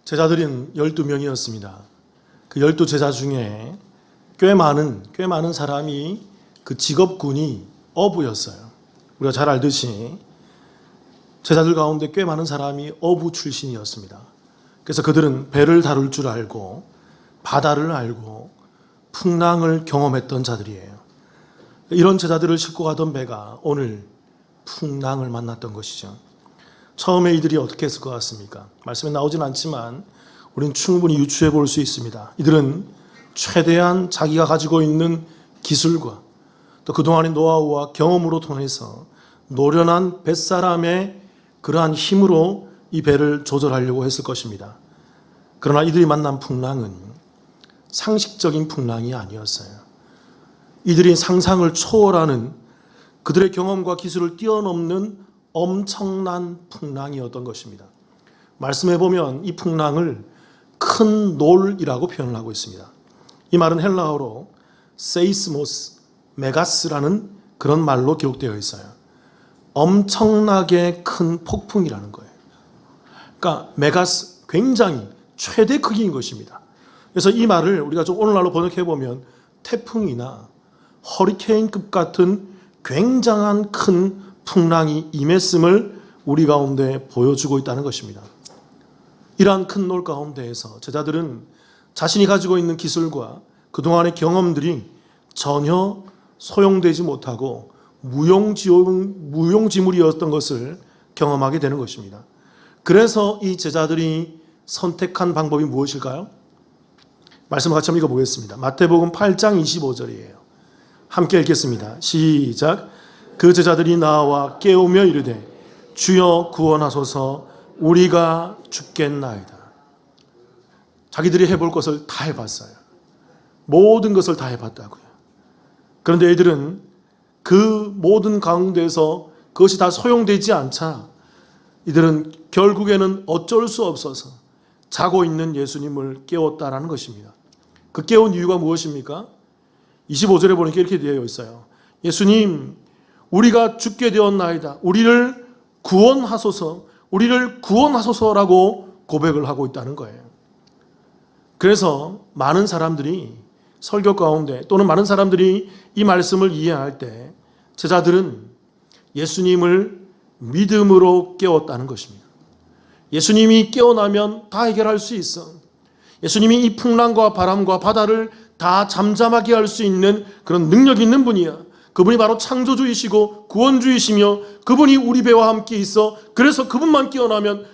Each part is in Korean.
제자들은 12명이었습니다. 그 12제자 중에 꽤 많은 사람이 그 직업군이 어부였어요. 우리가 잘 알듯이 제자들 가운데 꽤 많은 사람이 어부 출신이었습니다. 그래서 그들은 배를 다룰 줄 알고 바다를 알고 풍랑을 경험했던 자들이에요. 이런 제자들을 싣고 가던 배가 오늘 풍랑을 만났던 것이죠. 처음에 이들이 어떻게 했을 것 같습니까? 말씀에 나오진 않지만 우리는 충분히 유추해 볼 수 있습니다. 이들은 최대한 자기가 가지고 있는 기술과 또 그동안의 노하우와 경험으로 통해서 노련한 뱃사람의 그러한 힘으로 이 배를 조절하려고 했을 것입니다. 그러나 이들이 만난 풍랑은 상식적인 풍랑이 아니었어요. 이들이 상상을 초월하는 그들의 경험과 기술을 뛰어넘는 엄청난 풍랑이었던 것입니다. 말씀해 보면 이 풍랑을 큰 놀이라고 표현을 하고 있습니다. 이 말은 헬라어로 세이스모스, 메가스라는 그런 말로 기록되어 있어요. 엄청나게 큰 폭풍이라는 거예요. 그러니까 메가스, 굉장히 최대 크기인 것입니다. 그래서 이 말을 우리가 좀 오늘날로 번역해 보면 태풍이나 허리케인급 같은 굉장한 큰 풍랑이 임했음을 우리 가운데 보여주고 있다는 것입니다. 이러한 큰 놀 가운데에서 제자들은 자신이 가지고 있는 기술과 그동안의 경험들이 전혀 소용되지 못하고 무용지물이었던 것을 경험하게 되는 것입니다. 그래서 이 제자들이 선택한 방법이 무엇일까요? 말씀을 같이 한번 읽어보겠습니다. 마태복음 8장 25절이에요. 함께 읽겠습니다. 시작. 그 제자들이 나와 깨우며 이르되 주여 구원하소서 우리가 죽겠나이다. 자기들이 해볼 것을 다 해봤어요. 모든 것을 다 해봤다고요. 그런데 이들은 그 모든 가운데서 그것이 다 소용되지 않자 이들은 결국에는 어쩔 수 없어서 자고 있는 예수님을 깨웠다라는 것입니다. 그 깨운 이유가 무엇입니까? 25절에 보니까 이렇게 되어 있어요. 예수님, 우리가 죽게 되었나이다. 우리를 구원하소서라고 고백을 하고 있다는 거예요. 그래서 많은 사람들이 설교 가운데 또는 많은 사람들이 이 말씀을 이해할 때 제자들은 예수님을 믿음으로 깨웠다는 것입니다. 예수님이 깨어나면 다 해결할 수 있어. 예수님이 이 풍랑과 바람과 바다를 다 잠잠하게 할 수 있는 그런 능력 있는 분이야. 그분이 바로 창조주이시고 구원주이시며 그분이 우리 배와 함께 있어. 그래서 그분만 깨어나면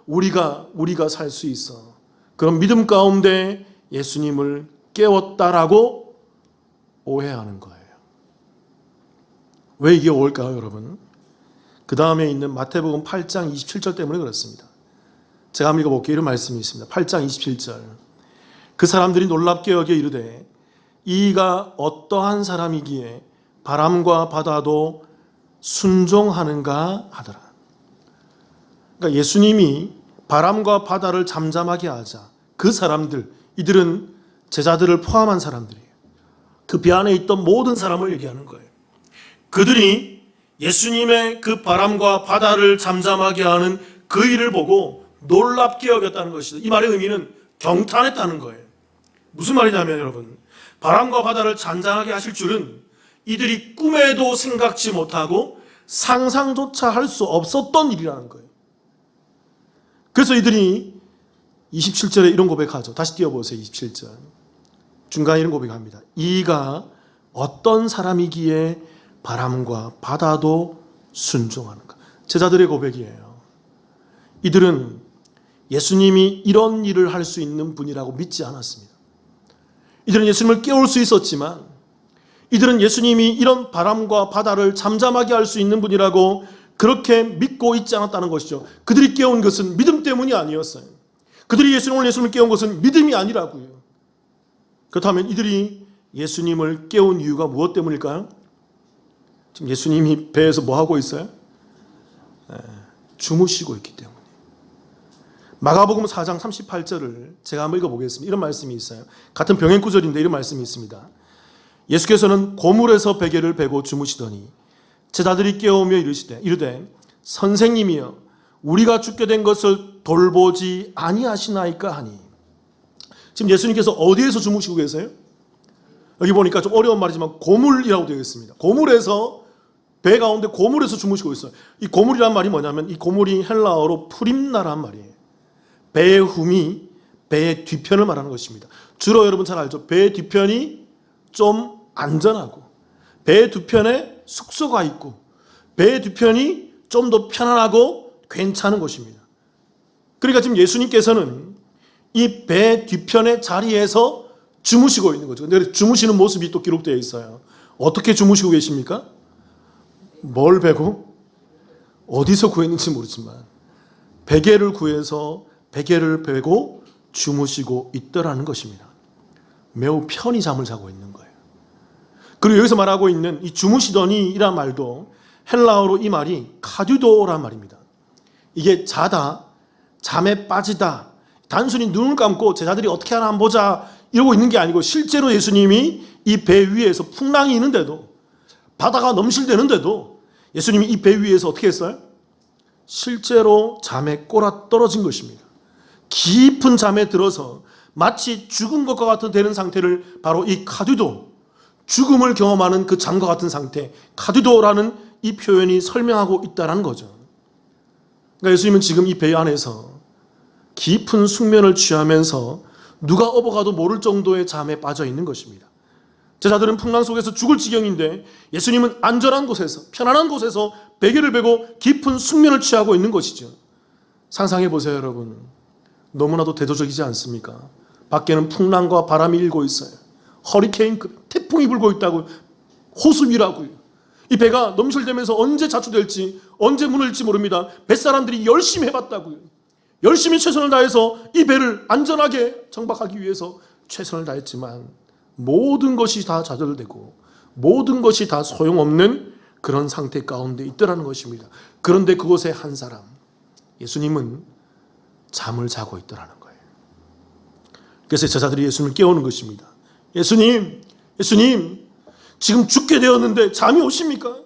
우리가 살 수 있어. 그런 믿음 가운데 예수님을 깨웠다라고 오해하는 거예요. 왜 이게 옳을까요, 여러분? 그 다음에 있는 마태복음 8장 27절 때문에 그렇습니다. 제가 한번 읽어볼게요. 이런 말씀이 있습니다. 8장 27절. 그 사람들이 놀랍게 여겨 이르되 이가 어떠한 사람이기에 바람과 바다도 순종하는가 하더라. 그러니까 예수님이 바람과 바다를 잠잠하게 하자 그 사람들, 이들은 제자들을 포함한 사람들이에요. 그 배 안에 있던 모든 사람을 얘기하는 거예요. 그들이 예수님의 그 바람과 바다를 잠잠하게 하는 그 일을 보고 놀랍게 여겼다는 것이죠. 이 말의 의미는 경탄했다는 거예요. 무슨 말이냐면 여러분, 바람과 바다를 잔잔하게 하실 줄은 이들이 꿈에도 생각지 못하고 상상조차 할 수 없었던 일이라는 거예요. 그래서 이들이 27절에 이런 고백하죠. 다시 띄워보세요. 27절 중간에 이런 고백합니다. 이가 어떤 사람이기에 바람과 바다도 순종하는가. 제자들의 고백이에요. 이들은 예수님이 이런 일을 할 수 있는 분이라고 믿지 않았습니다. 이들은 예수님을 깨울 수 있었지만 이들은 예수님이 이런 바람과 바다를 잠잠하게 할 수 있는 분이라고 그렇게 믿고 있지 않았다는 것이죠. 그들이 깨운 것은 믿음 때문이 아니었어요. 그들이 예수님을 깨운 것은 믿음이 아니라고요. 그렇다면 이들이 예수님을 깨운 이유가 무엇 때문일까요? 지금 예수님이 배에서 뭐 하고 있어요? 주무시고 있기 때문에. 마가복음 4장 38절을 제가 한번 읽어보겠습니다. 이런 말씀이 있어요. 같은 병행 구절인데 이런 말씀이 있습니다. 예수께서는 고물에서 베개를 베고 주무시더니 제자들이 깨우며 이르되 선생님이여 우리가 죽게 된 것을 돌보지 아니하시나이까 하니. 지금 예수님께서 어디에서 주무시고 계세요? 여기 보니까 좀 어려운 말이지만 고물이라고 되어 있습니다. 고물에서, 배 가운데 고물에서 주무시고 있어요. 이 고물이란 말이 뭐냐면, 이 고물이 헬라어로 프림나란 말이에요. 배의 훔이 배의 뒤편을 말하는 것입니다. 주로 여러분 잘 알죠? 배의 뒤편이 좀 안전하고, 배의 뒤편에 숙소가 있고, 배의 뒤편이 좀 더 편안하고 괜찮은 곳입니다. 그러니까 지금 예수님께서는 이 배 뒤편의 자리에서 주무시고 있는 거죠. 근데 주무시는 모습이 또 기록되어 있어요. 어떻게 주무시고 계십니까? 뭘 베고? 어디서 구했는지 모르지만 베개를 구해서 베개를 베고 주무시고 있더라는 것입니다. 매우 편히 잠을 자고 있는 거예요. 그리고 여기서 말하고 있는 이 주무시더니 이란 말도 헬라어로 이 말이 카듀도란 말입니다. 이게 자다, 잠에 빠지다, 단순히 눈을 감고 제자들이 어떻게 하나 한번 보자 이러고 있는 게 아니고, 실제로 예수님이 이 배 위에서 풍랑이 있는데도, 바다가 넘실대는데도 예수님이 이 배 위에서 어떻게 했어요? 실제로 잠에 꼬라 떨어진 것입니다. 깊은 잠에 들어서 마치 죽은 것과 같은 되는 상태를 바로 이 카듀도, 죽음을 경험하는 그 잠과 같은 상태, 카듀도라는 이 표현이 설명하고 있다는 거죠. 그러니까 예수님은 지금 이 배 안에서 깊은 숙면을 취하면서 누가 업어가도 모를 정도의 잠에 빠져 있는 것입니다. 제자들은 풍랑 속에서 죽을 지경인데 예수님은 안전한 곳에서, 편안한 곳에서 베개를 베고 깊은 숙면을 취하고 있는 것이죠. 상상해 보세요, 여러분. 너무나도 대조적이지 않습니까? 밖에는 풍랑과 바람이 일고 있어요. 허리케인급 태풍이 불고 있다고, 호수위라고요. 이 배가 넘실대면서 언제 자초될지, 언제 무너질지 모릅니다. 뱃사람들이 열심히 해봤다고요. 열심히 최선을 다해서 이 배를 안전하게 정박하기 위해서 최선을 다했지만 모든 것이 다 좌절되고 모든 것이 다 소용없는 그런 상태 가운데 있더라는 것입니다. 그런데 그곳에 한 사람, 예수님은 잠을 자고 있더라는 거예요. 그래서 제자들이 예수님을 깨우는 것입니다. 예수님, 지금 죽게 되었는데 잠이 오십니까?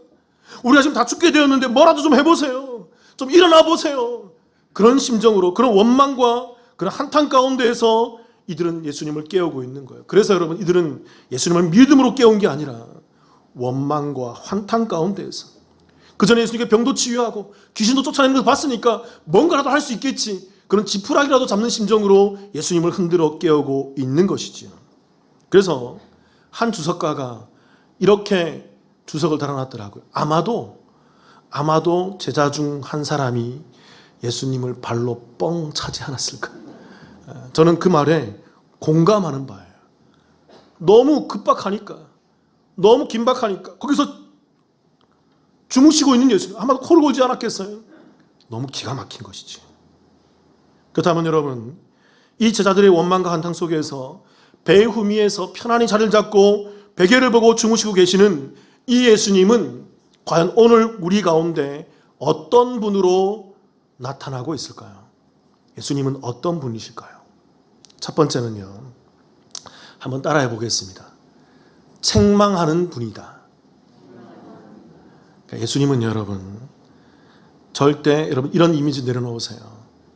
우리가 지금 다 죽게 되었는데 뭐라도 좀 해보세요. 좀 일어나 보세요. 그런 심정으로, 그런 원망과 그런 한탄 가운데에서 이들은 예수님을 깨우고 있는 거예요. 그래서 여러분, 이들은 예수님을 믿음으로 깨운 게 아니라 원망과 환탄 가운데에서, 그 전에 예수님께 병도 치유하고 귀신도 쫓아내는 것을 봤으니까 뭔가라도 할 수 있겠지, 그런 지푸라기라도 잡는 심정으로 예수님을 흔들어 깨우고 있는 것이지요. 그래서 한 주석가가 이렇게 주석을 달아놨더라고요. 아마도 제자 중 한 사람이 예수님을 발로 뻥 차지 않았을까. 저는 그 말에 공감하는 바예요. 너무 급박하니까, 너무 긴박하니까 거기서 주무시고 있는 예수님, 아마도 코를 골지 않았겠어요? 너무 기가 막힌 것이지. 그렇다면 여러분, 이 제자들의 원망과 한탄 속에서 배의 후미에서 편안히 자리를 잡고 베개를 보고 주무시고 계시는 이 예수님은 과연 오늘 우리 가운데 어떤 분으로 나타나고 있을까요? 예수님은 어떤 분이실까요? 첫 번째는요, 한번 따라해 보겠습니다. 책망하는 분이다. 그러니까 예수님은 여러분, 절대 여러분 이런 이미지 내려놓으세요.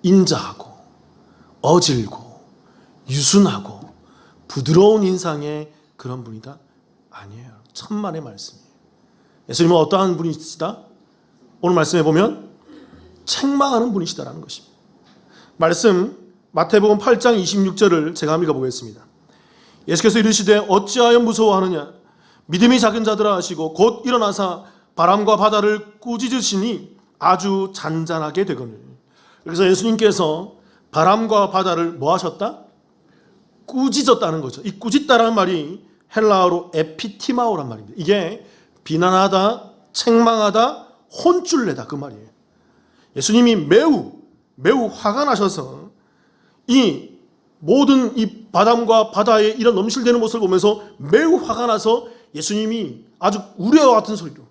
인자하고 어질고 유순하고 부드러운 인상의 그런 분이다? 아니에요. 천만의 말씀이에요. 예수님은 어떠한 분이시다? 오늘 말씀해 보면 책망하는 분이시다라는 것입니다. 말씀 마태복음 8장 26절을 제가 한번 읽어보겠습니다. 예수께서 이르시되 어찌하여 무서워하느냐, 믿음이 작은 자들아 하시고 곧 일어나사 바람과 바다를 꾸짖으시니 아주 잔잔하게 되거늘. 그래서 예수님께서 바람과 바다를 뭐 하셨다? 꾸짖었다는 거죠. 이 꾸짖다라는 말이 헬라어로 에피티마오란 말입니다. 이게 비난하다, 책망하다, 혼쭐 내다, 그 말이에요. 예수님이 매우 화가 나셔서 이 모든 이 바람과 바다의 이런 넘실대는 모습을 보면서 매우 화가 나서 예수님이 아주 우레와 같은 소리로,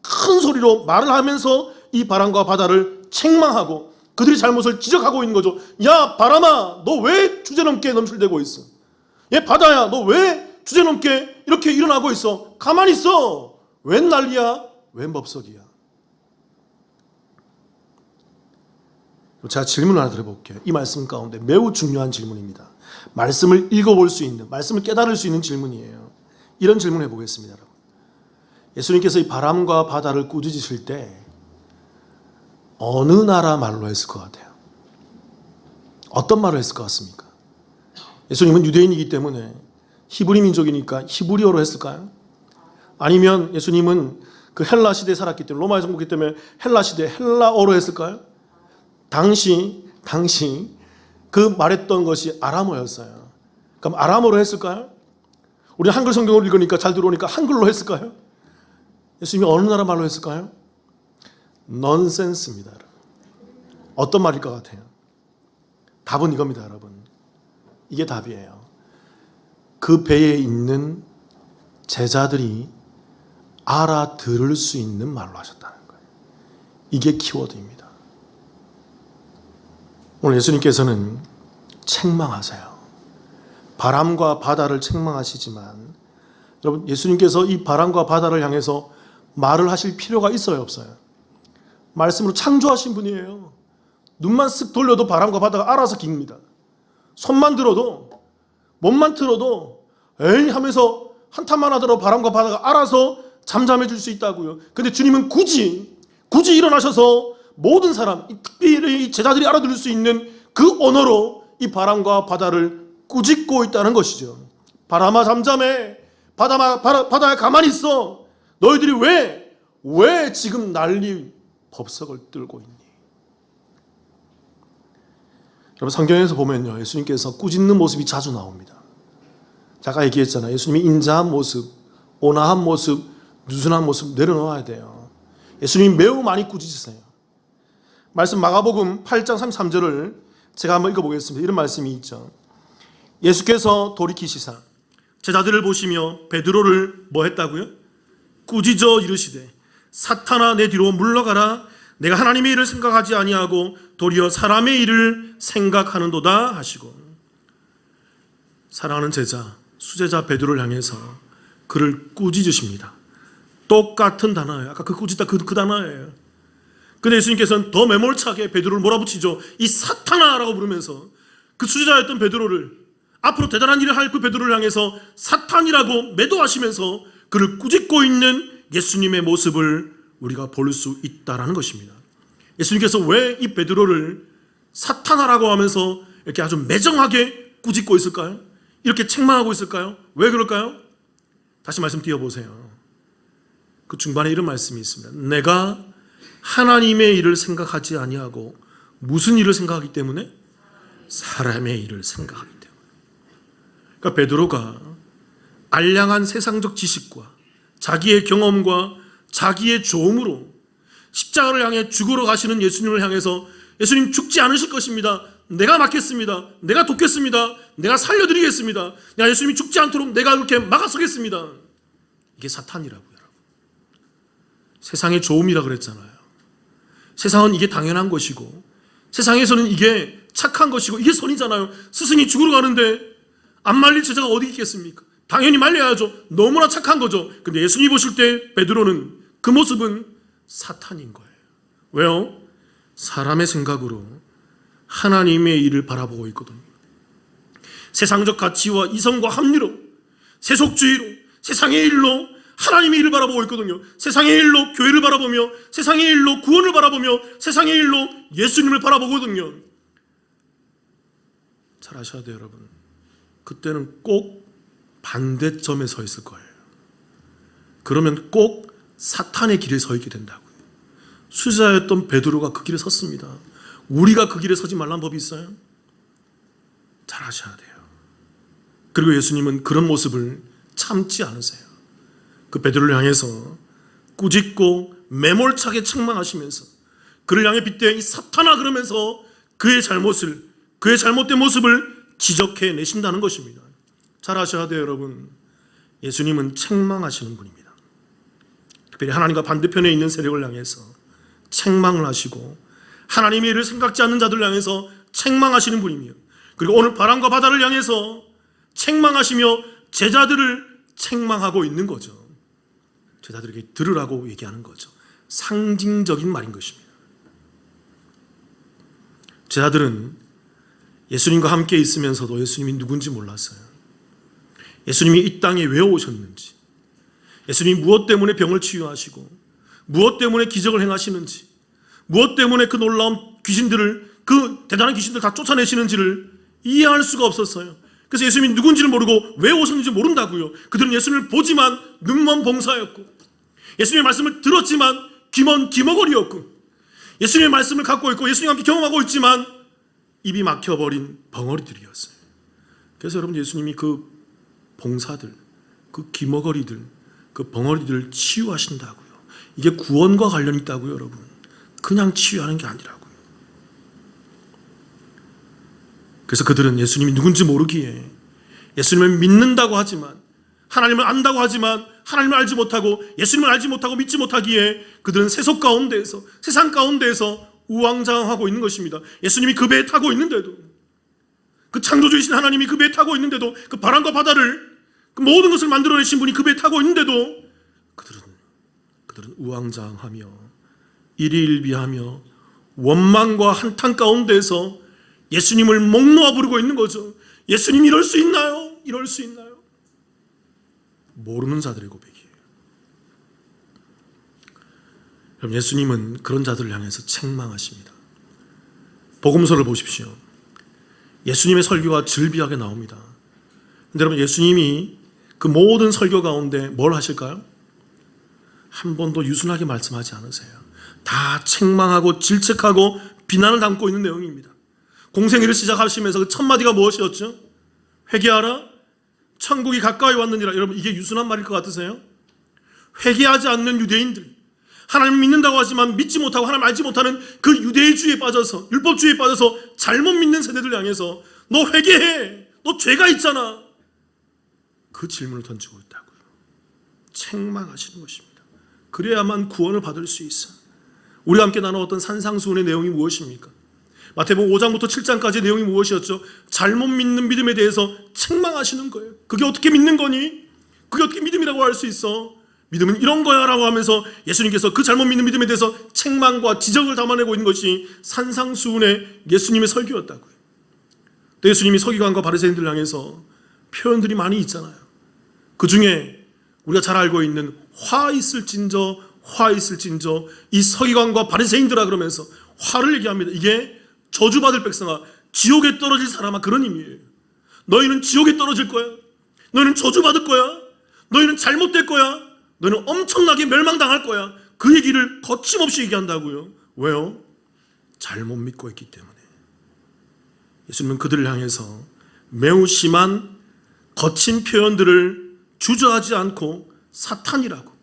큰 소리로 말을 하면서 이 바람과 바다를 책망하고 그들의 잘못을 지적하고 있는 거죠. 야 바람아, 너 왜 주제넘게 넘실대고 있어? 야 바다야, 너 왜 주제넘게 이렇게 일어나고 있어? 가만히 있어. 웬 난리야? 웬 법석이야? 제가 질문을 하나 드려볼게요. 이 말씀 가운데 매우 중요한 질문입니다. 말씀을 읽어볼 수 있는, 말씀을 깨달을 수 있는 질문이에요. 이런 질문을 해보겠습니다. 여러분. 예수님께서 이 바람과 바다를 꾸짖으실 때 어느 나라 말로 했을 것 같아요? 어떤 말을 했을 것 같습니까? 예수님은 유대인이기 때문에 히브리 민족이니까 히브리어로 했을까요? 아니면 예수님은 그 헬라 시대에 살았기 때문에, 로마 정부이기 때문에 헬라 시대 헬라어로 했을까요? 당시 그 말했던 것이 아람어였어요. 그럼 아람어로 했을까요? 우리 한글 성경을 읽으니까 잘 들어오니까 한글로 했을까요? 예수님이 어느 나라 말로 했을까요? 넌센스입니다. 여러분. 어떤 말일 것 같아요? 답은 이겁니다, 여러분. 이게 답이에요. 그 배에 있는 제자들이 알아들을 수 있는 말로 하셨다는 거예요. 이게 키워드입니다. 오늘 예수님께서는 책망하세요. 바람과 바다를 책망하시지만 여러분, 예수님께서 이 바람과 바다를 향해서 말을 하실 필요가 있어요, 없어요? 말씀으로 창조하신 분이에요. 눈만 쓱 돌려도 바람과 바다가 알아서 깁니다. 손만 들어도, 몸만 틀어도 에이 하면서 한탄만 하더라도 바람과 바다가 알아서 잠잠해질 수 있다고요. 근데 주님은 굳이 일어나셔서 모든 사람, 특별히 제자들이 알아들을 수 있는 그 언어로 이 바람과 바다를 꾸짖고 있다는 것이죠. 바람아 잠잠해. 바다야 가만히 있어. 너희들이 왜 지금 난리 법석을 들고 있니? 여러분, 성경에서 보면요, 예수님께서 꾸짖는 모습이 자주 나옵니다. 제가 얘기했잖아요. 예수님이 인자한 모습, 온화한 모습, 누순한 모습 내려놓아야 돼요. 예수님이 매우 많이 꾸짖으세요. 말씀 마가복음 8장 33절을 제가 한번 읽어보겠습니다. 이런 말씀이 있죠. 예수께서 돌이키시사 제자들을 보시며 베드로를 뭐 했다고요? 꾸짖어 이르시되 사탄아 내 뒤로 물러가라. 내가 하나님의 일을 생각하지 아니하고 도리어 사람의 일을 생각하는도다 하시고, 사랑하는 제자 수제자 베드로를 향해서 그를 꾸짖으십니다. 똑같은 단어예요. 아까 그 꾸짖다 그 단어예요. 근데 예수님께서는 더 매몰차게 베드로를 몰아붙이죠. 이 사탄아라고 부르면서 그 수제자였던 베드로를, 앞으로 대단한 일을 할 그 베드로를 향해서 사탄이라고 매도하시면서 그를 꾸짖고 있는 예수님의 모습을 우리가 볼 수 있다라는 것입니다. 예수님께서 왜 이 베드로를 사탄아라고 하면서 이렇게 아주 매정하게 꾸짖고 있을까요? 이렇게 책망하고 있을까요? 왜 그럴까요? 다시 말씀 띄워보세요. 그 중반에 이런 말씀이 있습니다. 내가 하나님의 일을 생각하지 아니하고 무슨 일을 생각하기 때문에? 사람의 일을 생각하기 때문에. 그러니까 베드로가 알량한 세상적 지식과 자기의 경험과 자기의 조음으로 십자가를 향해 죽으러 가시는 예수님을 향해서 예수님 죽지 않으실 것입니다. 내가 막겠습니다. 내가 돕겠습니다. 내가 살려드리겠습니다. 야, 예수님이 죽지 않도록 내가 이렇게 막아서겠습니다. 이게 사탄이라고요, 여러분. 세상의 조음이라 그랬잖아요. 세상은 이게 당연한 것이고 세상에서는 이게 착한 것이고 이게 선이잖아요. 스승이 죽으러 가는데 안 말릴 제자가 어디 있겠습니까? 당연히 말려야죠. 너무나 착한 거죠. 근데 예수님이 보실 때 베드로는 그 모습은 사탄인 거예요. 왜요? 사람의 생각으로 하나님의 일을 바라보고 있거든요. 세상적 가치와 이성과 합리로, 세속주의로, 세상의 일로 하나님의 일을 바라보고 있거든요. 세상의 일로 교회를 바라보며, 세상의 일로 구원을 바라보며, 세상의 일로 예수님을 바라보거든요. 잘 아셔야 돼요, 여러분. 그때는 꼭 반대점에 서 있을 거예요. 그러면 꼭 사탄의 길에 서 있게 된다고요. 수제자였던 베드로가 그 길에 섰습니다. 우리가 그 길에 서지 말란 법이 있어요? 잘 아셔야 돼요. 그리고 예수님은 그런 모습을 참지 않으세요. 그 베드로를 향해서 꾸짖고 매몰차게 책망하시면서 그를 향해 빗대 이 사탄아 그러면서 그의 잘못된 모습을 지적해 내신다는 것입니다. 잘 아셔야 돼요, 여러분. 예수님은 책망하시는 분입니다. 특별히 하나님과 반대편에 있는 세력을 향해서 책망을 하시고 하나님의 일을 생각지 않는 자들을 향해서 책망하시는 분이며, 그리고 오늘 바람과 바다를 향해서 책망하시며 제자들을 책망하고 있는 거죠. 제자들에게 들으라고 얘기하는 거죠. 상징적인 말인 것입니다. 제자들은 예수님과 함께 있으면서도 예수님이 누군지 몰랐어요. 예수님이 이 땅에 왜 오셨는지, 예수님이 무엇 때문에 병을 치유하시고 무엇 때문에 기적을 행하시는지, 무엇 때문에 그 놀라운 귀신들을, 그 대단한 귀신들 다 쫓아내시는지를 이해할 수가 없었어요. 그래서 예수님이 누군지를 모르고 왜 오셨는지 모른다고요. 그들은 예수님을 보지만 눈먼 봉사였고, 예수님의 말씀을 들었지만 귀먼 귀머거리였고, 예수님의 말씀을 갖고 있고 예수님과 함께 경험하고 있지만 입이 막혀버린 벙어리들이었어요. 그래서 여러분, 예수님이 그 봉사들, 그 귀머거리들, 그 벙어리들을 치유하신다고요. 이게 구원과 관련이 있다고요, 여러분. 그냥 치유하는 게 아니라고요. 그래서 그들은 예수님이 누군지 모르기에 예수님을 믿는다고 하지만, 하나님을 안다고 하지만 하나님을 알지 못하고 예수님을 알지 못하고 믿지 못하기에 그들은 세속 가운데에서, 세상 가운데에서 우왕좌왕하고 있는 것입니다. 예수님이 그 배에 타고 있는데도, 그 창조주이신 하나님이 그 배에 타고 있는데도, 그 바람과 바다를, 그 모든 것을 만들어내신 분이 그 배에 타고 있는데도 그들은 우왕좌왕하며 일희일비하며 원망과 한탄 가운데에서 예수님을 목 놓아 부르고 있는 거죠. 예수님 이럴 수 있나요? 이럴 수 있나요? 모르는 자들의 고백이에요. 여러분, 예수님은 그런 자들을 향해서 책망하십니다. 복음서를 보십시오. 예수님의 설교가 즐비하게 나옵니다. 근데 여러분, 예수님이 그 모든 설교 가운데 뭘 하실까요? 한 번도 유순하게 말씀하지 않으세요. 다 책망하고 질책하고 비난을 담고 있는 내용입니다. 공생애를 시작하시면서 그 첫 마디가 무엇이었죠? 회개하라, 천국이 가까이 왔느니라. 여러분, 이게 유순한 말일 것 같으세요? 회개하지 않는 유대인들, 하나님 믿는다고 하지만 믿지 못하고 하나님 알지 못하는 그 유대주의에 빠져서, 율법주의에 빠져서 잘못 믿는 세대들 향해서 너 회개해, 너 죄가 있잖아, 그 질문을 던지고 있다고요. 책망하시는 것입니다. 그래야만 구원을 받을 수 있어. 우리가 함께 나누었던 산상수훈의 내용이 무엇입니까? 마태복음 5장부터 7장까지의 내용이 무엇이었죠? 잘못 믿는 믿음에 대해서 책망하시는 거예요. 그게 어떻게 믿는 거니? 그게 어떻게 믿음이라고 할 수 있어? 믿음은 이런 거야 라고 하면서 예수님께서 그 잘못 믿는 믿음에 대해서 책망과 지적을 담아내고 있는 것이 산상수훈의 예수님의 설교였다고요. 또 예수님이 서기관과 바리새인들 향해서 표현들이 많이 있잖아요. 그 중에 우리가 잘 알고 있는 화 있을진저, 화 있을진저, 이 서기관과 바리새인들아 그러면서 화를 얘기합니다. 이게 저주받을 백성아, 지옥에 떨어질 사람아, 그런 의미예요. 너희는 지옥에 떨어질 거야. 너희는 저주받을 거야. 너희는 잘못될 거야. 너희는 엄청나게 멸망당할 거야. 그 얘기를 거침없이 얘기한다고요. 왜요? 잘못 믿고 있기 때문에. 예수님은 그들을 향해서 매우 심한 거친 표현들을 주저하지 않고 사탄이라고,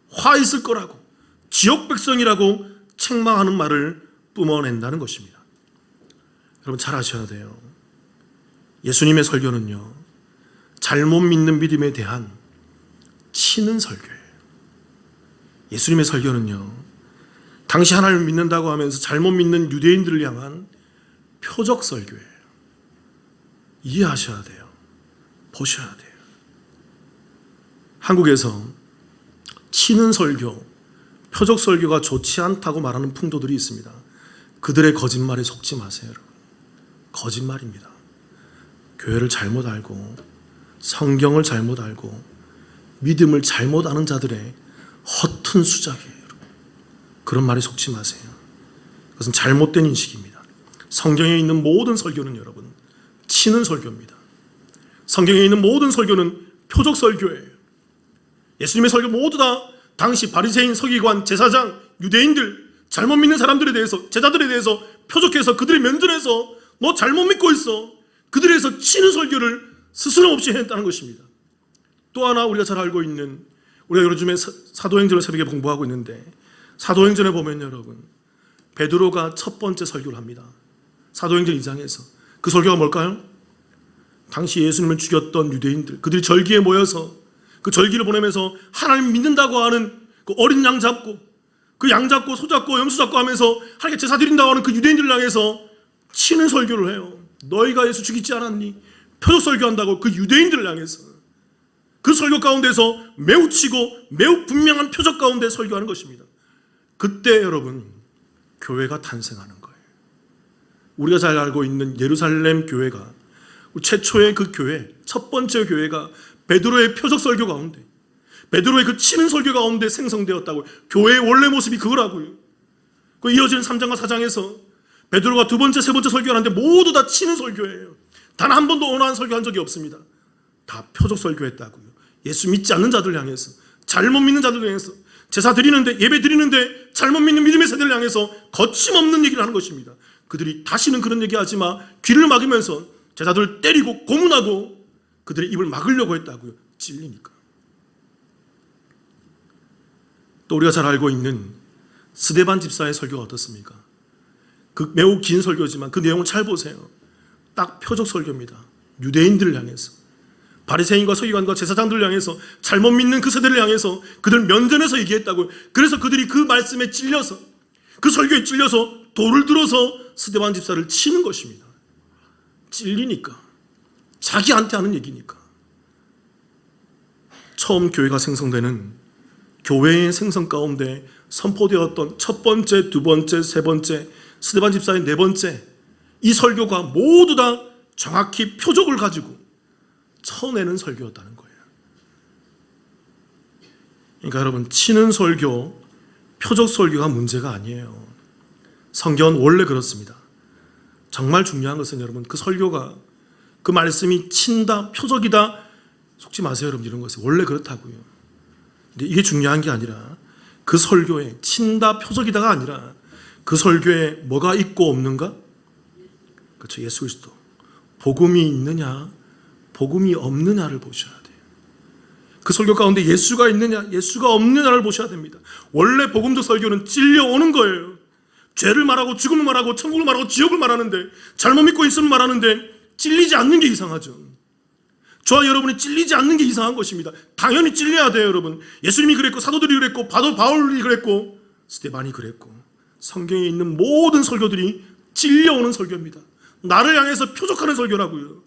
화 있을 거라고, 지옥 백성이라고 책망하는 말을 뿜어낸다는 것입니다. 여러분, 잘 아셔야 돼요. 예수님의 설교는요, 잘못 믿는 믿음에 대한 치는 설교예요. 예수님의 설교는요, 당시 하나님을 믿는다고 하면서 잘못 믿는 유대인들을 향한 표적 설교예요. 이해하셔야 돼요. 보셔야 돼요. 한국에서 치는 설교, 표적 설교가 좋지 않다고 말하는 풍토들이 있습니다. 그들의 거짓말에 속지 마세요, 여러분. 거짓말입니다. 교회를 잘못 알고 성경을 잘못 알고 믿음을 잘못 아는 자들의 허튼 수작이에요, 여러분. 그런 말에 속지 마세요. 그것은 잘못된 인식입니다. 성경에 있는 모든 설교는 여러분 치는 설교입니다. 성경에 있는 모든 설교는 표적 설교예요. 예수님의 설교 모두 다 당시 바리새인, 서기관, 제사장, 유대인들, 잘못 믿는 사람들에 대해서, 제자들에 대해서 표적해서 그들의 면전에서 너 잘못 믿고 있어, 그들에서 치는 설교를 스스럼 없이 해냈다는 것입니다. 또 하나 우리가 잘 알고 있는, 우리가 요즘에 사도행전을 새벽에 공부하고 있는데, 사도행전에 보면 여러분 베드로가 첫 번째 설교를 합니다. 사도행전 2장에서 그 설교가 뭘까요? 당시 예수님을 죽였던 유대인들, 그들이 절기에 모여서 그 절기를 보내면서 하나님 믿는다고 하는 그 어린 양 잡고, 그 양 잡고 소 잡고 염소 잡고 하면서 하나님께 제사 드린다고 하는 그 유대인들을 향해서 치는 설교를 해요. 너희가 예수 죽이지 않았니? 표적 설교한다고 그 유대인들을 향해서. 그 설교 가운데서 매우 치고 매우 분명한 표적 가운데 설교하는 것입니다. 그때 여러분 교회가 탄생하는 거예요. 우리가 잘 알고 있는 예루살렘 교회가 최초의 그 교회, 첫 번째 교회가 베드로의 표적 설교 가운데, 베드로의 그 치는 설교 가운데 생성되었다고요. 교회의 원래 모습이 그거라고요. 그 이어지는 3장과 4장에서 베드로가 두 번째, 세 번째 설교하는데 모두 다 치는 설교예요. 단 한 번도 온화한 설교한 적이 없습니다. 다 표적 설교했다고요. 예수 믿지 않는 자들 향해서, 잘못 믿는 자들 향해서, 제사 드리는데, 예배 드리는데 잘못 믿는 믿음의 세대를 향해서 거침없는 얘기를 하는 것입니다. 그들이 다시는 그런 얘기하지 마, 귀를 막으면서 제자들을 때리고 고문하고 그들의 입을 막으려고 했다고요. 찔리니까. 또 우리가 잘 알고 있는 스데반 집사의 설교가 어떻습니까? 그 매우 긴 설교지만 그 내용을 잘 보세요. 딱 표적 설교입니다. 유대인들을 향해서, 바리새인과 서기관과 제사장들을 향해서, 잘못 믿는 그 세대를 향해서 그들 면전에서 얘기했다고요. 그래서 그들이 그 말씀에 찔려서, 그 설교에 찔려서 돌을 들어서 스데반 집사를 치는 것입니다. 찔리니까, 자기한테 하는 얘기니까. 처음 교회가 생성되는 교회의 생성 가운데 선포되었던 첫 번째, 두 번째, 세 번째, 스데반 집사의 네 번째, 이 설교가 모두 다 정확히 표적을 가지고 쳐내는 설교였다는 거예요. 그러니까 여러분, 치는 설교, 표적 설교가 문제가 아니에요. 성경은 원래 그렇습니다. 정말 중요한 것은 여러분, 그 설교가, 그 말씀이 친다, 표적이다, 속지 마세요 여러분. 이런 것이 원래 그렇다고요. 근데 이게 중요한 게 아니라 그 설교에 친다, 표적이다가 아니라 그 설교에 뭐가 있고 없는가? 그렇죠. 예수 그리스도. 복음이 있느냐, 복음이 없느냐를 보셔야 돼요. 그 설교 가운데 예수가 있느냐, 예수가 없느냐를 보셔야 됩니다. 원래 복음적 설교는 찔려오는 거예요. 죄를 말하고 죽음을 말하고 천국을 말하고 지옥을 말하는데, 잘못 믿고 있음을 말하는데 찔리지 않는 게 이상하죠. 저와 여러분이 찔리지 않는 게 이상한 것입니다. 당연히 찔려야 돼요 여러분. 예수님이 그랬고, 사도들이 그랬고, 바울이 그랬고, 스데반이 그랬고, 성경에 있는 모든 설교들이 찔려오는 설교입니다. 나를 향해서 표적하는 설교라고요.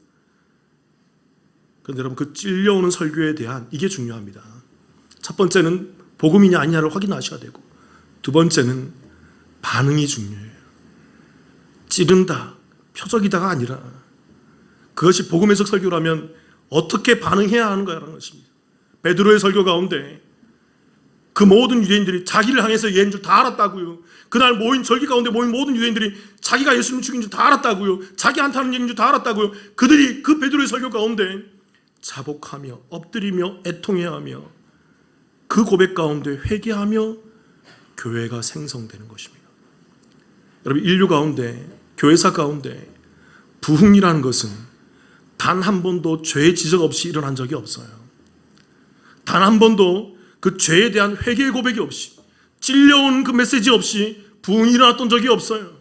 그런데 여러분, 그 찔려오는 설교에 대한, 이게 중요합니다. 첫 번째는 복음이냐 아니냐를 확인하셔야 되고, 두 번째는 반응이 중요해요. 찌른다, 표적이다가 아니라 그것이 복음의적 설교라면 어떻게 반응해야 하는가라는 것입니다. 베드로의 설교 가운데 그 모든 유대인들이 자기를 향해서 얘인 줄 다 알았다고요. 그날 모인, 절기 가운데 모인 모든 유대인들이 자기가 예수님 죽인 줄 다 알았다고요. 자기한테 하는 얘기인 줄 다 알았다고요. 그들이 그 베드로의 설교 가운데 자복하며 엎드리며 애통해하며 그 고백 가운데 회개하며 교회가 생성되는 것입니다. 여러분, 인류 가운데, 교회사 가운데 부흥이라는 것은 단 한 번도 죄의 지적 없이 일어난 적이 없어요. 단 한 번도 그 죄에 대한 회개의 고백이 없이, 찔려온 그 메시지 없이 부흥이 일어났던 적이 없어요.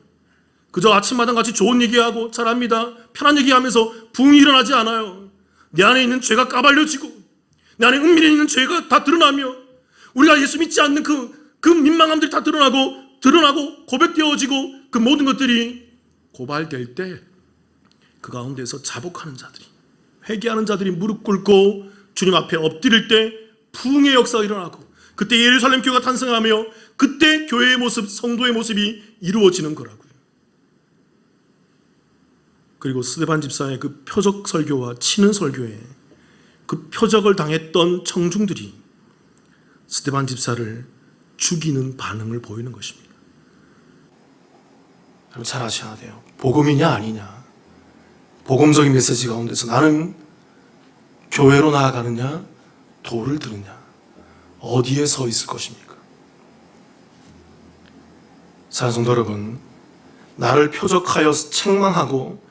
그저 아침마다 같이 좋은 얘기하고 잘합니다, 편한 얘기하면서 부흥이 일어나지 않아요. 내 안에 있는 죄가 까발려지고, 내 안에 은밀히 있는 죄가 다 드러나며, 우리가 예수 믿지 않는 그 민망함들이 다 드러나고 고백되어지고, 그 모든 것들이 고발될 때 그 가운데서 자복하는 자들이, 회개하는 자들이 무릎 꿇고 주님 앞에 엎드릴 때 부흥의 역사가 일어나고, 그때 예루살렘 교회가 탄생하며 그때 교회의 모습, 성도의 모습이 이루어지는 거라고요. 그리고 스데반 집사의 그 표적 설교와 치는 설교에 그 표적을 당했던 청중들이 스데반 집사를 죽이는 반응을 보이는 것입니다. 여러분, 잘 아셔야 돼요. 복음이냐 아니냐, 복음적인 메시지 가운데서 나는 교회로 나아가느냐, 돌을 들으냐, 어디에 서 있을 것입니까? 사랑하는 성도 여러분, 나를 표적하여 책망하고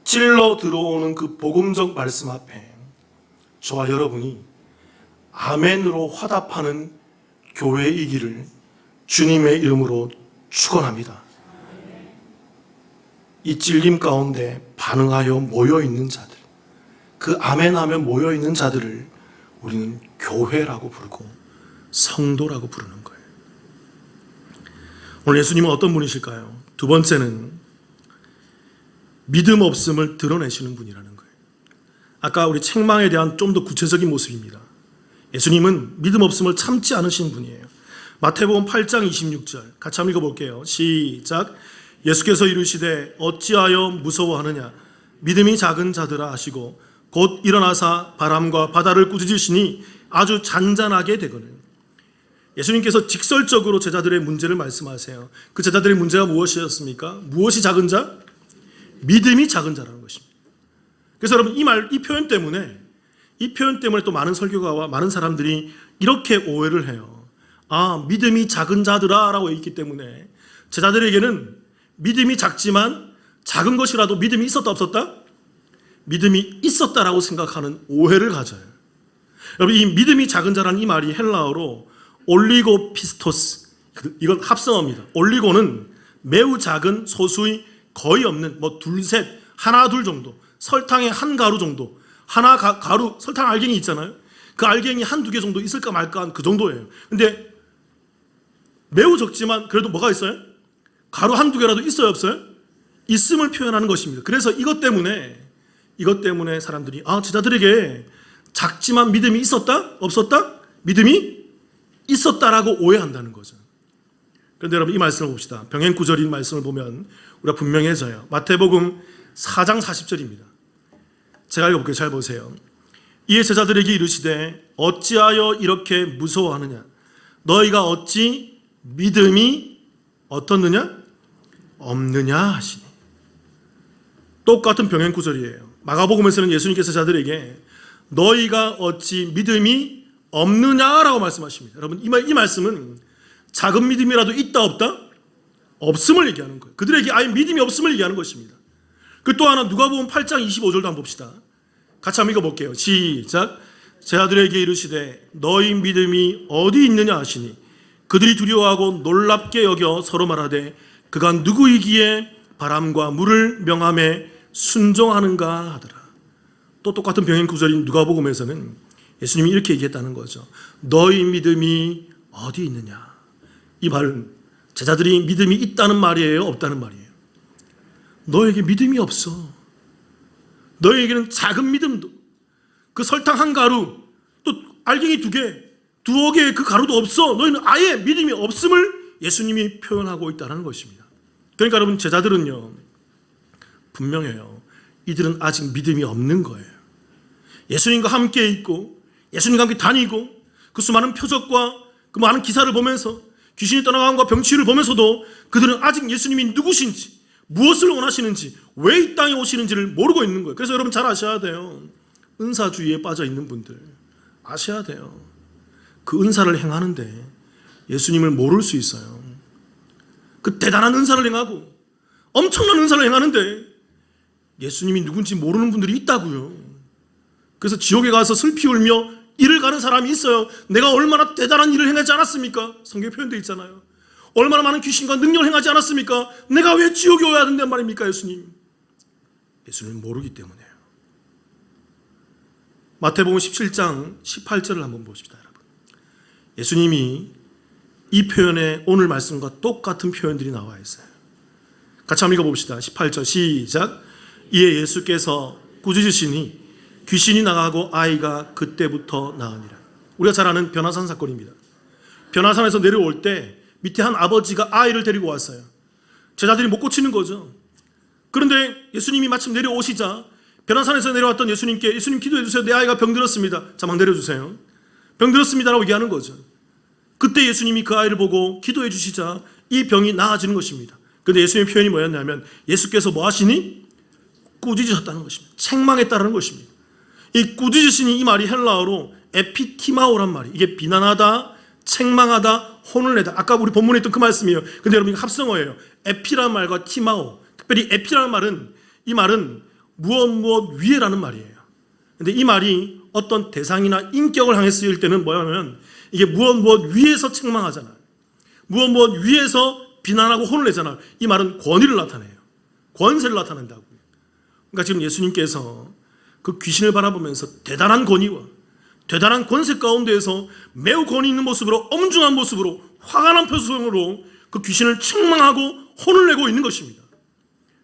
찔러 들어오는 그 복음적 말씀 앞에 저와 여러분이 아멘으로 화답하는 교회이기를 주님의 이름으로 축원합니다. 이 찔림 가운데 반응하여 모여있는 자들, 그 아멘하며 모여있는 자들을 우리는 교회라고 부르고 성도라고 부르는 거예요. 오늘 예수님은 어떤 분이실까요? 두 번째는 믿음 없음을 드러내시는 분이라는 거예요. 아까 우리 책망에 대한 좀 더 구체적인 모습입니다. 예수님은 믿음 없음을 참지 않으신 분이에요. 마태복음 8장 26절 같이 한번 읽어볼게요. 시작. 예수께서 이르시되 어찌하여 무서워하느냐 믿음이 작은 자들아 하시고 곧 일어나사 바람과 바다를 꾸짖으시니 아주 잔잔하게 되거늘. 예수님께서 직설적으로 제자들의 문제를 말씀하세요. 그 제자들의 문제가 무엇이었습니까? 무엇이 작은 자? 믿음이 작은 자라는 것입니다. 그래서 여러분 이 표현 때문에 또 많은 설교가와 많은 사람들이 이렇게 오해를 해요. 믿음이 작은 자들아 라고 했기 때문에 제자들에게는 믿음이 작지만 작은 것이라도 믿음이 있었다 없었다? 믿음이 있었다라고 생각하는 오해를 가져요. 여러분 이 믿음이 작은 자라는 이 말이 헬라어로 올리고 피스토스, 이건 합성어입니다. 올리고는 매우 작은 소수의 거의 없는 둘, 셋, 하나, 둘 정도, 설탕의 한 가루 정도, 하나 가루, 설탕 알갱이 있잖아요. 그 알갱이 한두 개 정도 있을까 말까 한 그 정도예요. 근데 매우 적지만 그래도 뭐가 있어요? 가루 한두 개라도 있어요 없어요? 있음을 표현하는 것입니다. 그래서 이것 때문에 사람들이 제자들에게 작지만 믿음이 있었다? 없었다? 믿음이 있었다라고 오해한다는 거죠. 그런데 여러분 이 말씀을 봅시다. 병행구절인 말씀을 보면 우리가 분명해져요. 마태복음 4장 40절입니다. 제가 읽어볼게요. 잘 보세요. 이에 제자들에게 이르시되 어찌하여 이렇게 무서워하느냐 너희가 어찌 믿음이 어떻느냐? 없느냐 하시니. 똑같은 병행구절이에요. 마가복음에서는 예수님께서 제자들에게 너희가 어찌 믿음이 없느냐라고 말씀하십니다. 여러분 이 말씀은 작은 믿음이라도 있다 없다? 없음을 얘기하는 거예요. 그들에게 아예 믿음이 없음을 얘기하는 것입니다. 그 또 하나 누가복음 8장 25절도 한번 봅시다. 같이 한번 읽어볼게요. 시작. 제자들에게 이르시되 너희 믿음이 어디 있느냐 하시니 그들이 두려워하고 놀랍게 여겨 서로 말하되 그가 누구이기에 바람과 물을 명함에 순종하는가 하더라. 또 똑같은 병행구절인 누가복음에서는 예수님이 이렇게 얘기했다는 거죠. 너희 믿음이 어디 있느냐. 이 말은 제자들이 믿음이 있다는 말이에요 없다는 말이에요? 너에게 믿음이 없어. 너에게는 작은 믿음도, 그 설탕 한 가루, 또 알갱이 두어 개의 그 가루도 없어. 너희는 아예 믿음이 없음을 예수님이 표현하고 있다는 것입니다. 그러니까 여러분 제자들은요 분명해요. 이들은 아직 믿음이 없는 거예요. 예수님과 함께 있고 예수님과 함께 다니고 그 수많은 표적과 그 많은 기사를 보면서 귀신이 떠나간과 병치유를 보면서도 그들은 아직 예수님이 누구신지, 무엇을 원하시는지, 왜 이 땅에 오시는지를 모르고 있는 거예요. 그래서 여러분 잘 아셔야 돼요. 은사주의에 빠져 있는 분들 아셔야 돼요. 그 은사를 행하는데 예수님을 모를 수 있어요. 그 대단한 은사를 행하고 엄청난 은사를 행하는데 예수님이 누군지 모르는 분들이 있다고요. 그래서 지옥에 가서 슬피 울며 이를 가는 사람이 있어요. 내가 얼마나 대단한 일을 행하지 않았습니까? 성경에 표현되어 있잖아요. 얼마나 많은 귀신과 능력을 행하지 않았습니까? 내가 왜 지옥에 오야 된단 말입니까? 예수님을 모르기 때문에요. 마태복음 17장 18절을 한번 보십시다. 여러분. 예수님이 이 표현에 오늘 말씀과 똑같은 표현들이 나와 있어요. 같이 한번 읽어봅시다. 18절 시작. 이에 예수께서 꾸짖으시니 귀신이 나가고 아이가 그때부터 나으니라. 우리가 잘 아는 변화산 사건입니다. 변화산에서 내려올 때 밑에 한 아버지가 아이를 데리고 왔어요. 제자들이 못 고치는 거죠. 그런데 예수님이 마침 내려오시자 변화산에서 내려왔던 예수님께 예수님 기도해 주세요. 내 아이가 병들었습니다. 자, 막 내려주세요. 병들었습니다라고 얘기하는 거죠. 그때 예수님이 그 아이를 보고 기도해 주시자 이 병이 나아지는 것입니다. 그런데 예수님의 표현이 뭐였냐면 예수께서 뭐 하시니? 꾸짖으셨다는 것입니다. 책망했다는 것입니다. 이 꾸짖으시니 이 말이 헬라어로 에피티마오란 말이, 이게 비난하다, 책망하다, 혼을 내다. 아까 우리 본문에 있던 그 말씀이에요. 근데 여러분 합성어예요. 에피라는 말과 티마오. 특별히 에피라는 말은 이 말은 무엇 위에라는 말이에요. 근데 이 말이 어떤 대상이나 인격을 향해 쓰일 때는 뭐냐면 이게 무엇 위에서 책망하잖아요. 무엇 위에서 비난하고 혼을 내잖아요. 이 말은 권위를 나타내요. 권세를 나타낸다고요. 그러니까 지금 예수님께서 그 귀신을 바라보면서 대단한 권위와 대단한 권세 가운데에서 매우 권위 있는 모습으로, 엄중한 모습으로, 화가 난 표정으로 그 귀신을 책망하고 혼을 내고 있는 것입니다.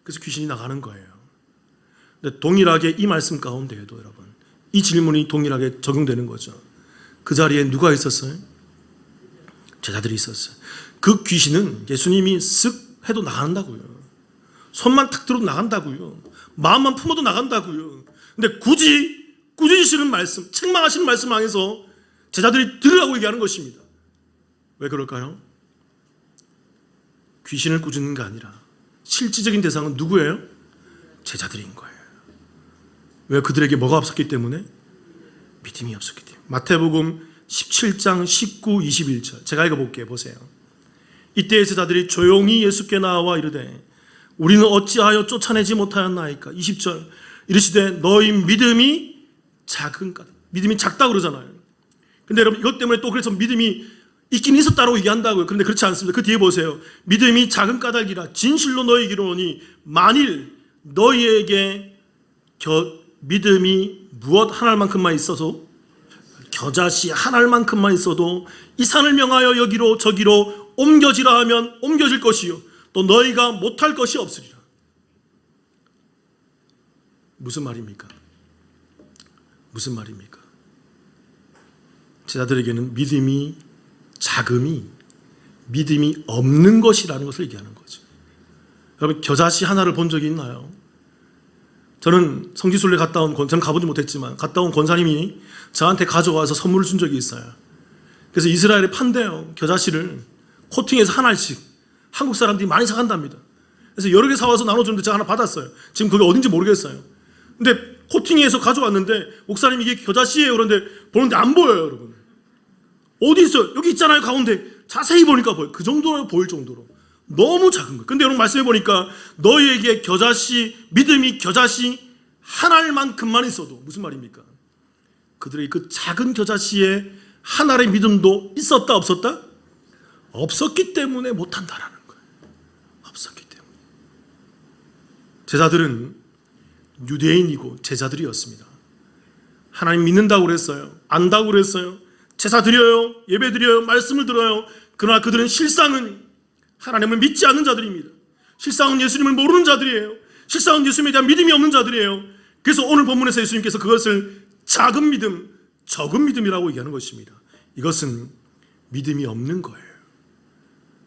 그래서 귀신이 나가는 거예요. 근데 동일하게 이 말씀 가운데에도 여러분 이 질문이 동일하게 적용되는 거죠. 그 자리에 누가 있었어요? 제자들이 있었어요. 그 귀신은 예수님이 쓱 해도 나간다고요. 손만 탁 들어도 나간다고요. 마음만 품어도 나간다고요. 근데 굳이 꾸짖으시는 말씀, 책망하시는 말씀 안에서 제자들이 들으라고 얘기하는 것입니다. 왜 그럴까요? 귀신을 꾸짖는 게 아니라 실질적인 대상은 누구예요? 제자들인 거예요. 왜? 그들에게 뭐가 없었기 때문에? 믿음이 없었기 때문에. 마태복음 17장 19, 21절 제가 읽어볼게요. 보세요. 이때 제자들이 조용히 예수께 나와 이르되 우리는 어찌하여 쫓아내지 못하였나이까. 20절 이르시되 너희 믿음이 작은가. 믿음이 작다 그러잖아요. 근데 여러분 이것 때문에 또 그래서 믿음이 있긴 있었다고 얘기한다고요. 그런데 그렇지 않습니다. 그 뒤에 보세요. 믿음이 작은 까닭이라 진실로 너희에게 이르노니 만일 너희에게 믿음이 무엇 한 알만큼만 있어서 겨자씨 한 알만큼만 있어도 이 산을 명하여 여기로 저기로 옮겨지라 하면 옮겨질 것이요 또 너희가 못할 것이 없으리라. 무슨 말입니까? 무슨 말입니까? 제자들에게는 믿음이 자금이 믿음이 없는 것이라는 것을 얘기하는 거죠. 여러분 겨자씨 하나를 본 적이 있나요? 저는 성지순례 갔다 온 저는 가보지 못했지만 갔다 온 권사님이 저한테 가져와서 선물을 준 적이 있어요. 그래서 이스라엘에 판대요. 겨자씨를 코팅해서 하나씩 한국 사람들이 많이 사간답니다. 그래서 여러 개 사와서 나눠주는데 제가 하나 받았어요. 지금 그게 어딘지 모르겠어요. 근데 코팅해서 가져왔는데 목사님이 이게 겨자씨예요. 그런데 보는데 안 보여요, 여러분. 어디 있어요? 여기 있잖아요, 가운데. 자세히 보니까 보여요. 그 정도로 보일 정도로. 너무 작은 거예요. 근데 여러분 말씀해 보니까 너희에게 겨자씨, 믿음이 겨자씨 한 알만큼만 있어도 무슨 말입니까? 그들의 그 작은 겨자씨에 한 알의 믿음도 있었다 없었다? 없었기 때문에 못한다라는 거예요. 없었기 때문에. 제자들은 유대인이고 제자들이었습니다. 하나님 믿는다고 그랬어요. 안다고 그랬어요. 제사 드려요. 예배 드려요. 말씀을 들어요. 그러나 그들은 실상은 하나님을 믿지 않는 자들입니다. 실상은 예수님을 모르는 자들이에요. 실상은 예수님에 대한 믿음이 없는 자들이에요. 그래서 오늘 본문에서 예수님께서 그것을 작은 믿음, 적은 믿음이라고 얘기하는 것입니다. 이것은 믿음이 없는 거예요.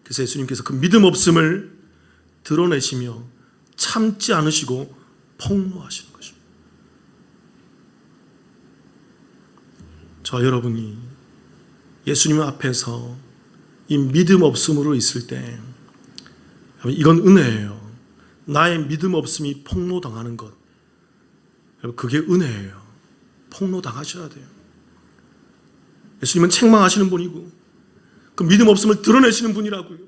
그래서 예수님께서 그 믿음 없음을 드러내시며 참지 않으시고 폭로하시는 것입니다. 저와 여러분이 예수님 앞에서 이 믿음 없음으로 있을 때 이건 은혜예요. 나의 믿음 없음이 폭로당하는 것, 그게 은혜예요. 폭로당하셔야 돼요. 예수님은 책망하시는 분이고 그 믿음 없음을 드러내시는 분이라고요.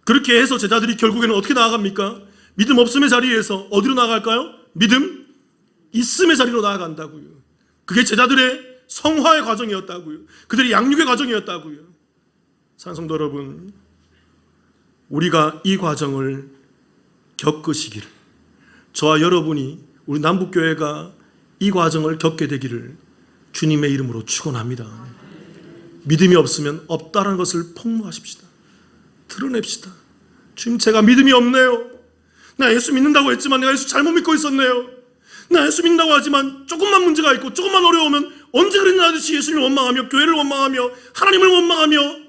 그렇게 해서 제자들이 결국에는 어떻게 나아갑니까? 믿음 없음의 자리에서 어디로 나아갈까요? 믿음 있음의 자리로 나아간다고요. 그게 제자들의 성화의 과정이었다고요. 그들의 양육의 과정이었다고요. 사랑하는 성도 여러분, 우리가 이 과정을 겪으시기를, 저와 여러분이 우리 남북교회가 이 과정을 겪게 되기를 주님의 이름으로 축원합니다. 믿음이 없으면 없다는 것을 폭로하십시다. 드러냅시다. 주님, 제가 믿음이 없네요. 나 예수 믿는다고 했지만 내가 예수 잘못 믿고 있었네요. 나 예수 믿는다고 하지만 조금만 문제가 있고 조금만 어려우면 언제 그랬나 하듯이 예수님을 원망하며 교회를 원망하며 하나님을 원망하며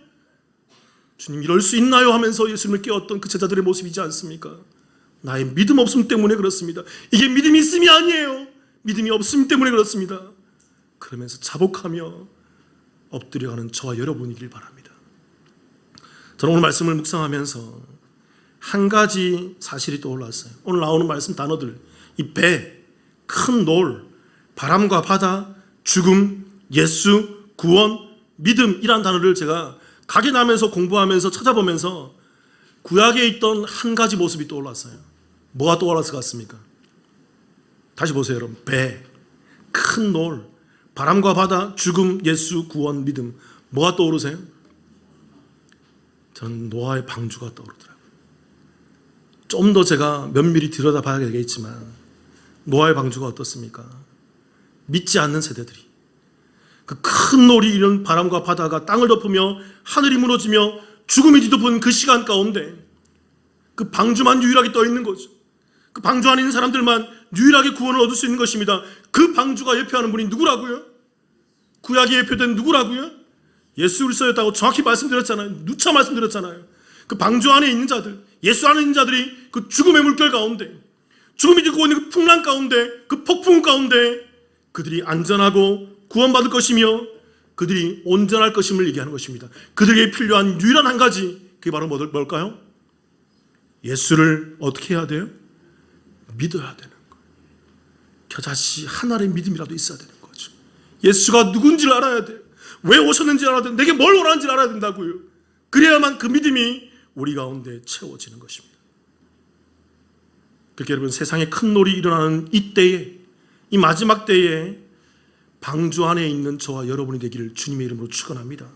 주님 이럴 수 있나요 하면서 예수님을 깨웠던 그 제자들의 모습이지 않습니까? 나의 믿음 없음 때문에 그렇습니다. 이게 믿음이 있음이 아니에요. 믿음이 없음 때문에 그렇습니다. 그러면서 자복하며 엎드려가는 저와 여러분이길 바랍니다. 저는 오늘 말씀을 묵상하면서 한 가지 사실이 떠올랐어요. 오늘 나오는 말씀 단어들, 이 배, 큰 놀, 바람과 바다, 죽음, 예수, 구원, 믿음이란 단어를 제가 각인하면서 공부하면서 찾아보면서 구약에 있던 한 가지 모습이 떠올랐어요. 뭐가 떠올랐을 것 같습니까? 다시 보세요, 여러분. 배, 큰 놀, 바람과 바다, 죽음, 예수, 구원, 믿음. 뭐가 떠오르세요? 저는 노아의 방주가 떠오르더라고요. 좀 더 제가 면밀히 들여다봐야 되겠지만 노아의 방주가 어떻습니까? 믿지 않는 세대들이 그 큰 놀이 이런 바람과 바다가 땅을 덮으며 하늘이 무너지며 죽음이 뒤덮은 그 시간 가운데 그 방주만 유일하게 떠 있는 거죠. 그 방주 안에 있는 사람들만 유일하게 구원을 얻을 수 있는 것입니다. 그 방주가 예표하는 분이 누구라고요? 구약에 예표된 누구라고요? 예수 그리스도였다고 정확히 말씀드렸잖아요. 누차 말씀드렸잖아요. 그 방주 안에 있는 자들, 예수 안에 있는 자들이 그 죽음의 물결 가운데, 죽음이 들고 있는 그 풍랑 가운데, 그 폭풍 가운데 그들이 안전하고 구원받을 것이며 그들이 온전할 것임을 얘기하는 것입니다. 그들에게 필요한 유일한 한 가지, 그게 바로 뭘까요? 예수를 어떻게 해야 돼요? 믿어야 되는 거예요. 겨자씨 하나의 믿음이라도 있어야 되는 거죠. 예수가 누군지를 알아야 돼요. 왜 오셨는지 알아야 돼요. 내게 뭘 원하는지 알아야 된다고요. 그래야만 그 믿음이 우리 가운데 채워지는 것입니다. 그렇게 여러분, 세상에 큰 놀이 일어나는 이 때에, 이 마지막 때에 방주 안에 있는 저와 여러분이 되기를 주님의 이름으로 축원합니다.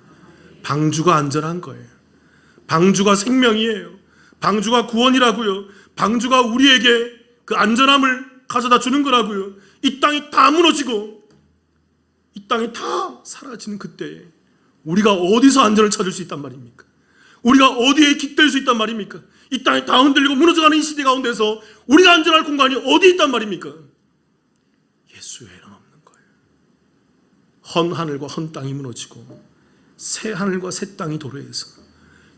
방주가 안전한 거예요. 방주가 생명이에요. 방주가 구원이라고요. 방주가 우리에게 그 안전함을 가져다 주는 거라고요. 이 땅이 다 무너지고 이 땅이 다 사라지는 그때에 우리가 어디서 안전을 찾을 수 있단 말입니까? 우리가 어디에 깃들 수 있단 말입니까? 이 땅이 다 흔들리고 무너져가는 이 시대 가운데서 우리가 안전할 공간이 어디 있단 말입니까? 예수 외에는 없는 거예요. 헌 하늘과 헌 땅이 무너지고 새 하늘과 새 땅이 도래해서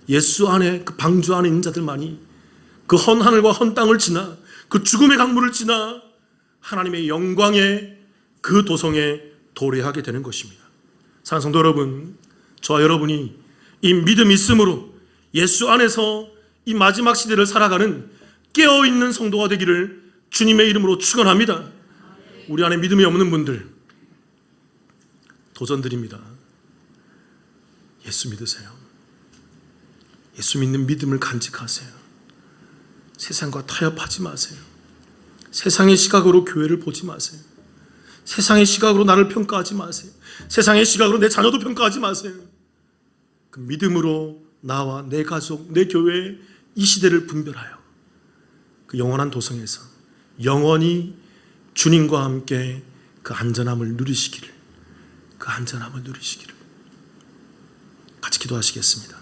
예수 안에, 그 방주 안에 있는 자들만이 그 헌 하늘과 헌 땅을 지나, 그 죽음의 강물을 지나 하나님의 영광의 그 도성에 도래하게 되는 것입니다. 사랑하는 성도 여러분, 저와 여러분이 이 믿음 있음으로 예수 안에서 이 마지막 시대를 살아가는 깨어있는 성도가 되기를 주님의 이름으로 축원합니다. 우리 안에 믿음이 없는 분들 도전드립니다. 예수 믿으세요. 예수 믿는 믿음을 간직하세요. 세상과 타협하지 마세요. 세상의 시각으로 교회를 보지 마세요. 세상의 시각으로 나를 평가하지 마세요. 세상의 시각으로 내 자녀도 평가하지 마세요. 그 믿음으로 나와 내 가족, 내 교회, 이 시대를 분별하여 그 영원한 도성에서 영원히 주님과 함께 그 안전함을 누리시기를, 그 안전함을 누리시기를. 같이 기도하시겠습니다.